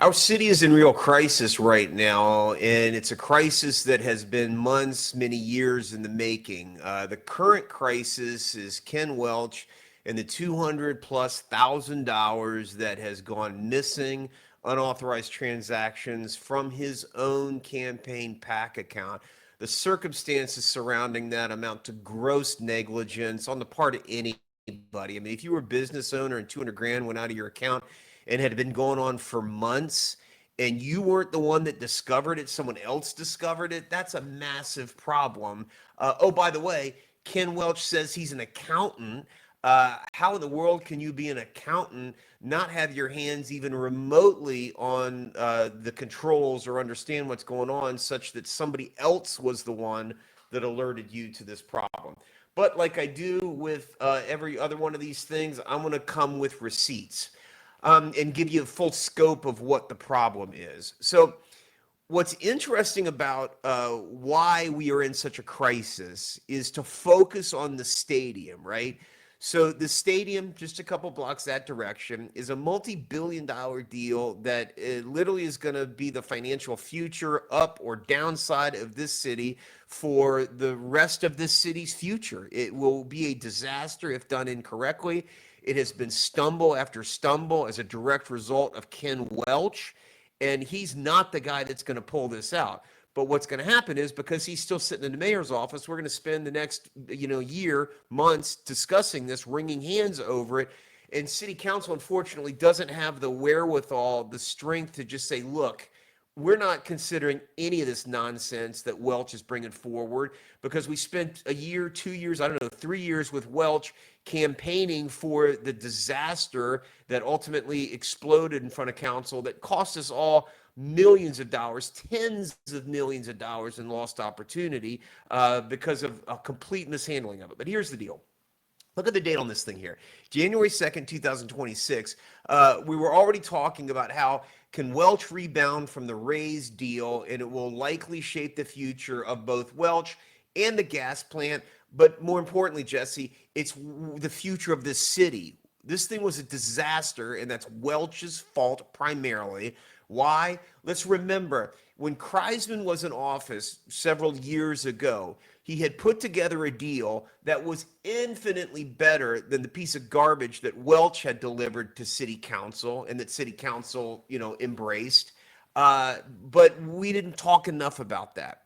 Our city is in real crisis right now, and it's a crisis that has been months, many years in the making. The current crisis is Ken Welch and the 200 plus thousand dollars that has gone missing, unauthorized transactions from his own campaign PAC account. The circumstances surrounding that amount to gross negligence on the part of anybody. I mean, if you were a business owner and 200 grand went out of your account, and had been going on for months, and you weren't the one that discovered it, someone else discovered it, that's a massive problem. Oh, by the way, Ken Welch says he's an accountant. How in the world can you be an accountant, not have your hands even remotely on the controls or understand what's going on, such that somebody else was the one that alerted you to this problem? But like I do with every other one of these things, I'm going to come with receipts and give you a full scope of what the problem is. So, what's interesting about why we are in such a crisis is to focus on the stadium, right? So, the stadium, just a couple blocks that direction, is a multi-billion-dollar deal that literally is going to be the financial future, up or downside of this city for the rest of this city's future. It will be a disaster if done incorrectly. It has been stumble after stumble as a direct result of Ken Welch, and he's not the guy that's going to pull this out. But what's going to happen is, because he's still sitting in the mayor's office, we're going to spend the next year, months discussing this, wringing hands over it. And city council, unfortunately, doesn't have the wherewithal, the strength to just say, look, we're not considering any of this nonsense that Welch is bringing forward, because we spent a year, 2 years, I don't know, 3 years with Welch campaigning for the disaster that ultimately exploded in front of council that cost us all millions of dollars, tens of millions of dollars in lost opportunity because of a complete mishandling of it. But here's the deal. Look at the date on this thing here. January 2nd, 2026. We were already talking about how can Welch rebound from the Rays deal, and it will likely shape the future of both Welch and the gas plant. But more importantly, Jesse, it's the future of this city. This thing was a disaster, and that's Welch's fault primarily. Why? Let's remember, when Kreisman was in office several years ago, he had put together a deal that was infinitely better than the piece of garbage that Welch had delivered to city council and that city council, embraced. But we didn't talk enough about that.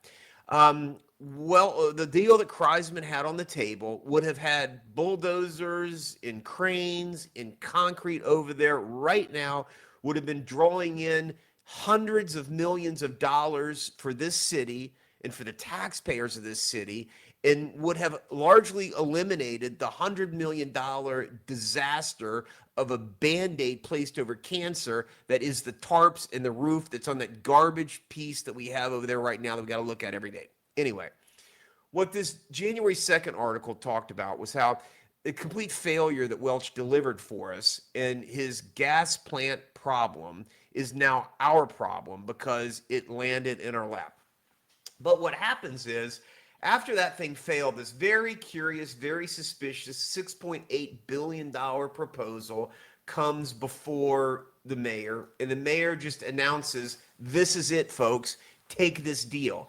The deal that Kreisman had on the table would have had bulldozers and cranes and concrete over there right now, would have been drawing in hundreds of millions of dollars for this city and for the taxpayers of this city, and would have largely eliminated the $100 million disaster of a band-aid placed over cancer that is the tarps and the roof that's on that garbage piece that we have over there right now that we got to look at every day. Anyway, what this January 2nd article talked about was how the complete failure that Welch delivered for us, and his gas plant problem is now our problem because it landed in our lap. But what happens is, after that thing failed, this very curious, very suspicious $6.8 billion proposal comes before the mayor, and the mayor just announces, this is it, folks, take this deal.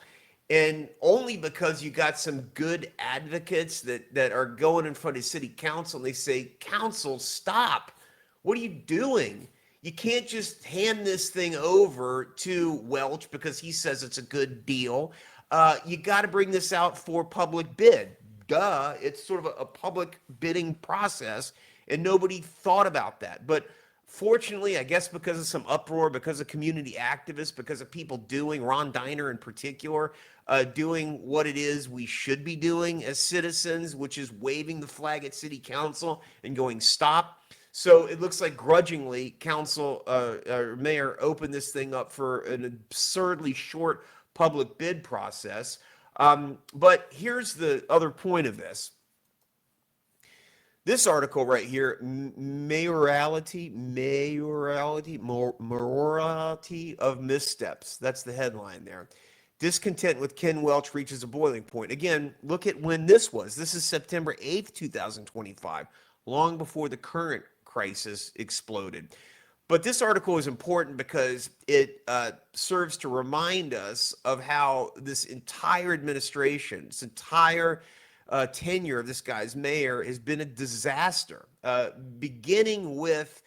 And only because you got some good advocates that are going in front of city council, and they say, council, stop. What are you doing? You can't just hand this thing over to Welch because he says it's a good deal. You got to bring this out for public bid. Duh, it's sort of a public bidding process, and nobody thought about that. But fortunately, I guess because of some uproar, because of community activists, because of people doing, Ron Diner in particular, doing what it is we should be doing as citizens, which is waving the flag at city council and going, stop. So it looks like grudgingly, council or mayor opened this thing up for an absurdly short public bid process. But here's the other point of this. This article right here, morality of missteps. That's the headline there. Discontent with Ken Welch reaches a boiling point. Again, look at when this was. This is September 8th, 2025, long before the current crisis exploded. But this article is important because it serves to remind us of how this entire administration, this entire tenure of this guy's mayor has been a disaster, beginning with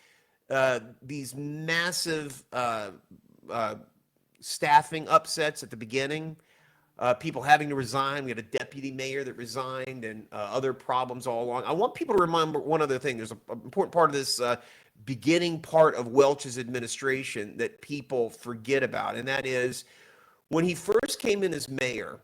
these massive uh, staffing upsets at the beginning, people having to resign. We had a deputy mayor that resigned, and other problems all along. I want people to remember one other thing. There's an important part of this beginning part of Welch's administration that people forget about, and that is when he first came in as mayor.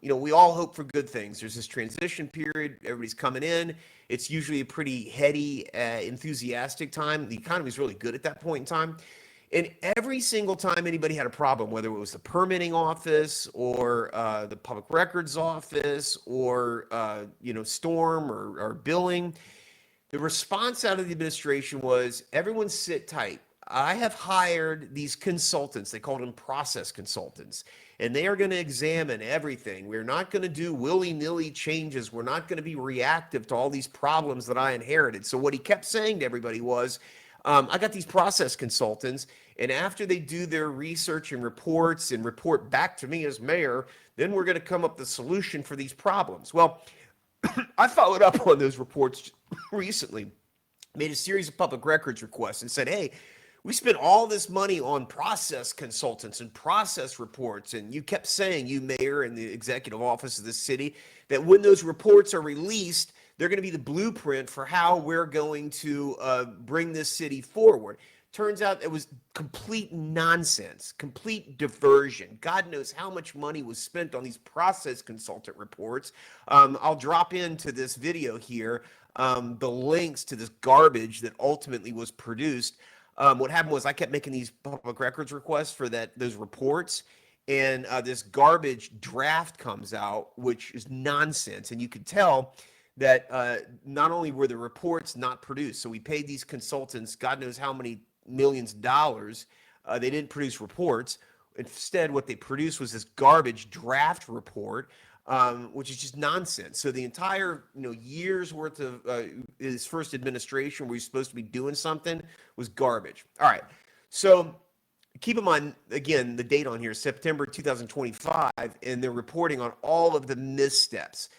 We all hope for good things. There's this transition period. Everybody's coming in. It's usually a pretty heady, enthusiastic time. The economy is really good at that point in time. And every single time anybody had a problem, whether it was the permitting office or the public records office or storm or billing, the response out of the administration was everyone sit tight. I have hired these consultants. They called them process consultants, and they are going to examine everything. We're not going to do willy-nilly changes. We're not going to be reactive to all these problems that I inherited. So what he kept saying to everybody was, I got these process consultants, and after they do their research and reports and report back to me as mayor, then we're going to come up with a solution for these problems. Well, I followed up on those reports recently, made a series of public records requests and said, hey, we spent all this money on process consultants and process reports. And you kept saying, you mayor and the executive office of the city, that when those reports are released, they're going to be the blueprint for how we're going to bring this city forward. Turns out it was complete nonsense, complete diversion. God knows how much money was spent on these process consultant reports. I'll drop into this video here the links to this garbage that ultimately was produced. What happened was I kept making these public records requests for those reports, and this garbage draft comes out, which is nonsense. And you could tell that not only were the reports not produced, so we paid these consultants God knows how many millions of dollars. They didn't produce reports. Instead, what they produced was this garbage draft report, which is just nonsense. So the entire year's worth of his first administration, where he's supposed to be doing something, was garbage. All right. So keep in mind, again, the date on here, September 2025, and they're reporting on all of the missteps.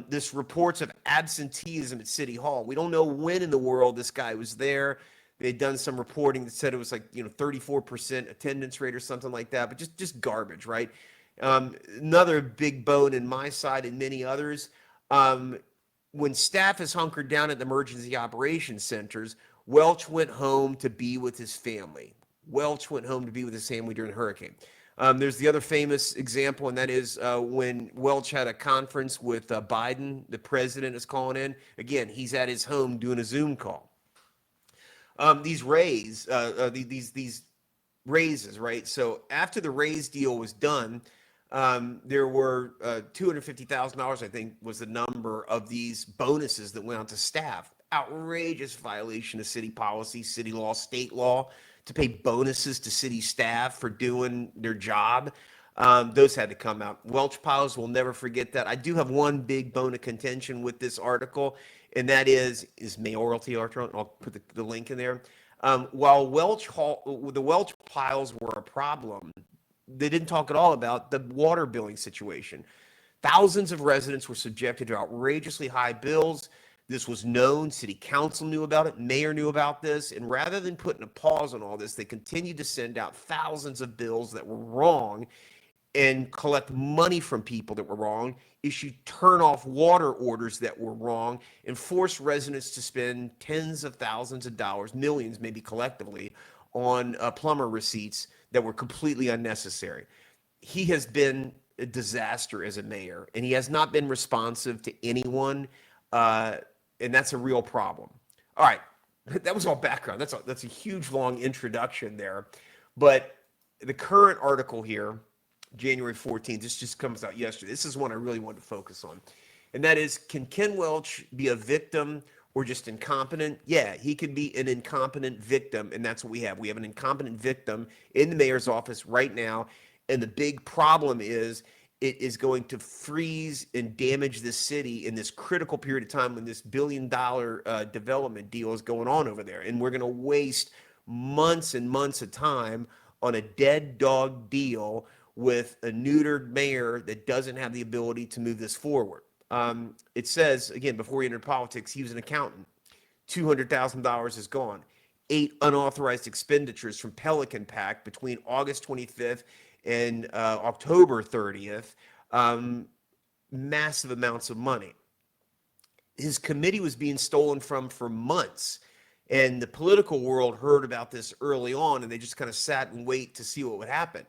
This reports of absenteeism at City Hall. We don't know when in the world this guy was there. They'd done some reporting that said it was like 34% attendance rate or something like that, but just garbage, right? Another big bone in my side and many others. When staff is hunkered down at the emergency operations centers, Welch went home to be with his family. Welch went home to be with his family during the hurricane. There's the other famous example, and that is when Welch had a conference with Biden, the president is calling in. Again, he's at his home doing a Zoom call. These raises, right? So after the raise deal was done, there were $250,000, I think, was the number of these bonuses that went out to staff. Outrageous violation of city policy, city law, state law, to pay bonuses to city staff for doing their job. Those had to come out. Welch piles will never forget that. I do have one big bone of contention with this article, and that is mayoralty article. I'll put the link in there. While the Welch piles were a problem, they didn't talk at all about the water billing situation. Thousands of residents were subjected to outrageously high bills. This was known. City council knew about it. Mayor knew about this. And rather than putting a pause on all this, they continued to send out thousands of bills that were wrong and collect money from people that were wrong, issue turn-off water orders that were wrong, and force residents to spend tens of thousands of dollars, millions maybe collectively, on plumber receipts that were completely unnecessary. He has been a disaster as a mayor, and he has not been responsive to anyone, and that's a real problem. All right, that was all background. That's a huge, long introduction there. But the current article here, January 14th, this just comes out yesterday. This is one I really wanted to focus on. And that is, can Ken Welch be a victim or just incompetent? Yeah, he could be an incompetent victim, and that's what we have. We have an incompetent victim in the mayor's office right now, and the big problem is it is going to freeze and damage this city in this critical period of time when this $1 billion development deal is going on over there. And we're going to waste months and months of time on a dead dog deal with a neutered mayor that doesn't have the ability to move this forward. It says, again, before he entered politics, he was an accountant. $200,000 is gone. 8 unauthorized expenditures from Pelican PAC between August 25th and October 30th. Massive amounts of money. His committee was being stolen from for months. And the political world heard about this early on, and they just kind of sat and wait to see what would happen.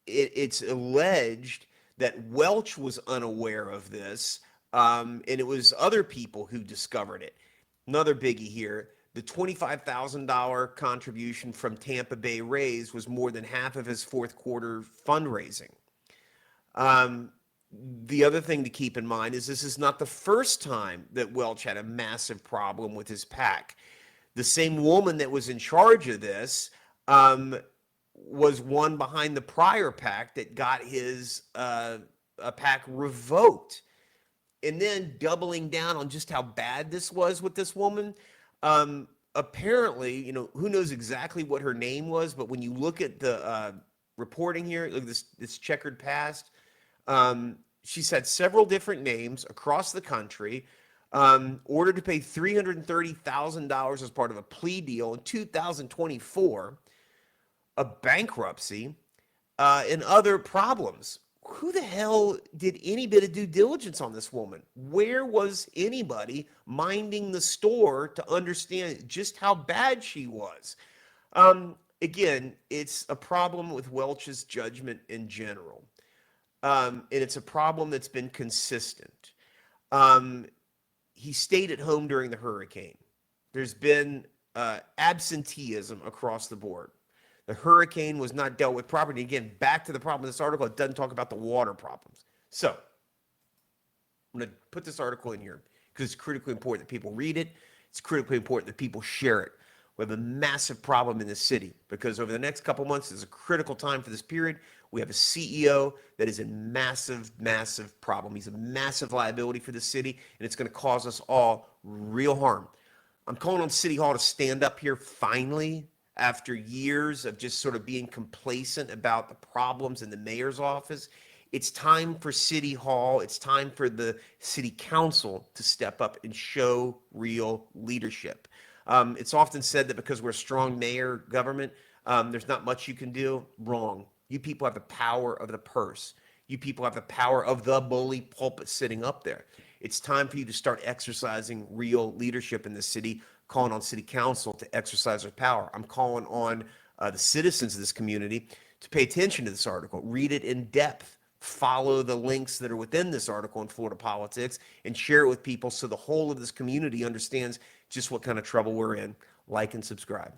It's alleged that Welch was unaware of this, and it was other people who discovered it. Another biggie here, the $25,000 contribution from Tampa Bay Rays was more than half of his fourth quarter fundraising. The other thing to keep in mind is this is not the first time that Welch had a massive problem with his PAC. The same woman that was in charge of this was one behind the prior PAC that got his PAC revoked. And then doubling down on just how bad this was with this woman, apparently, you know, who knows exactly what her name was, but when you look at the reporting here, look at this checkered past, she's had several different names across the country, ordered to pay $330,000 as part of a plea deal in 2024, a bankruptcy, and other problems. Who the hell did any bit of due diligence on this woman? Where was anybody minding the store to understand just how bad she was? Again, it's a problem with Welch's judgment in general. And it's a problem that's been consistent. He stayed at home during the hurricane. There's been absenteeism across the board. The hurricane was not dealt with properly. Again, back to the problem in this article, it doesn't talk about the water problems. So I'm going to put this article in here because it's critically important that people read it. It's critically important that people share it. We have a massive problem in this city because over the next couple months is a critical time for this period. We have a CEO that is a massive, massive problem. He's a massive liability for the city, and it's going to cause us all real harm. I'm calling on City Hall to stand up here finally after years of just sort of being complacent about the problems in the mayor's office. It's time for City Hall, it's time for the City Council to step up and show real leadership. It's often said that because we're a strong mayor government, there's not much you can do. Wrong. You people have the power of the purse. You people have the power of the bully pulpit sitting up there. It's time for you to start exercising real leadership in the city, calling on City Council to exercise their power. I'm calling on the citizens of this community to pay attention to this article, read it in depth, follow the links that are within this article in Florida Politics, and share it with people so the whole of this community understands just what kind of trouble we're in. Like and subscribe.